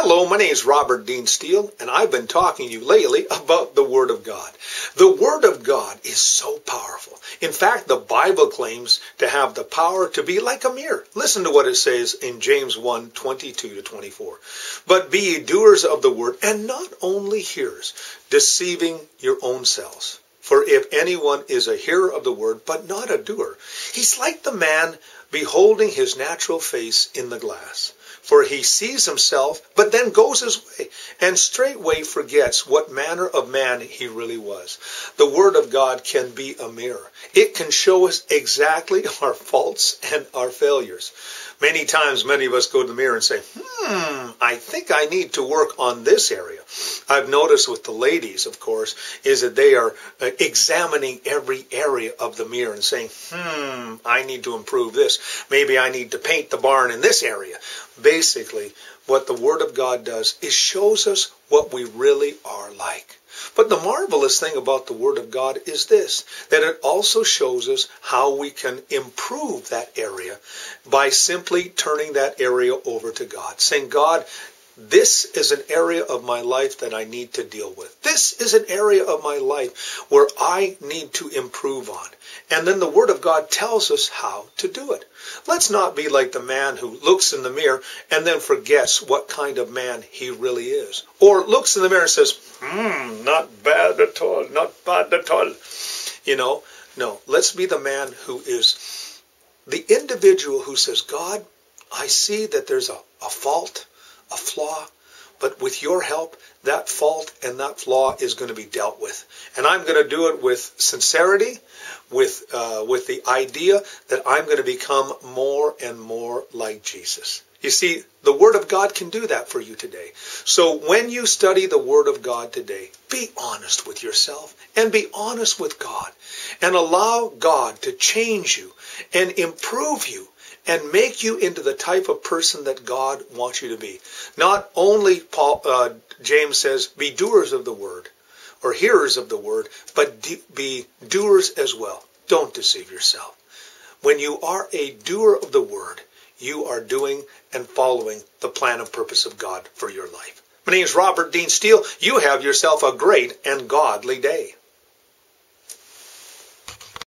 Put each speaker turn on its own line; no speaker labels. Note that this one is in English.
Hello, my name is Robert Dean Steele, and I've been talking to you lately about the Word of God. The Word of God is so powerful. In fact, the Bible claims to have the power to be like a mirror. Listen to what it says in James 1:22-24. But be ye doers of the Word, and not only hearers, deceiving your own selves. For if anyone is a hearer of the Word, but not a doer, he's like the man beholding his natural face in the glass. For he sees himself, but then goes his way, and straightway forgets what manner of man he really was. The Word of God can be a mirror. It can show us exactly our faults and our failures. Many times, many of us go to the mirror and say, I think I need to work on this area. I've noticed with the ladies, of course, is that they are examining every area of the mirror and saying, I need to improve this. Maybe I need to paint the barn in this area. Basically, what the Word of God does is shows us what we really are like. But the marvelous thing about the Word of God is this, that it also shows us how we can improve that area by simply turning that area over to God, saying, God, this is an area of my life that I need to deal with. This is an area of my life where I need to improve on. And then the Word of God tells us how to do it. Let's not be like the man who looks in the mirror and then forgets what kind of man he really is. Or looks in the mirror and says, not bad at all, not bad at all. No, let's be the man who is the individual who says, God, I see that there's a fault, a flaw, but with your help, that fault and that flaw is going to be dealt with. And I'm going to do it with sincerity, with the idea that I'm going to become more and more like Jesus. You see, the Word of God can do that for you today. So when you study the Word of God today, be honest with yourself and be honest with God. And allow God to change you and improve you and make you into the type of person that God wants you to be. Not only, James says, be doers of the Word, or hearers of the Word, but be doers as well. Don't deceive yourself. When you are a doer of the Word, you are doing and following the plan and purpose of God for your life. My name is Robert Dean Steele. You have yourself a great and godly day.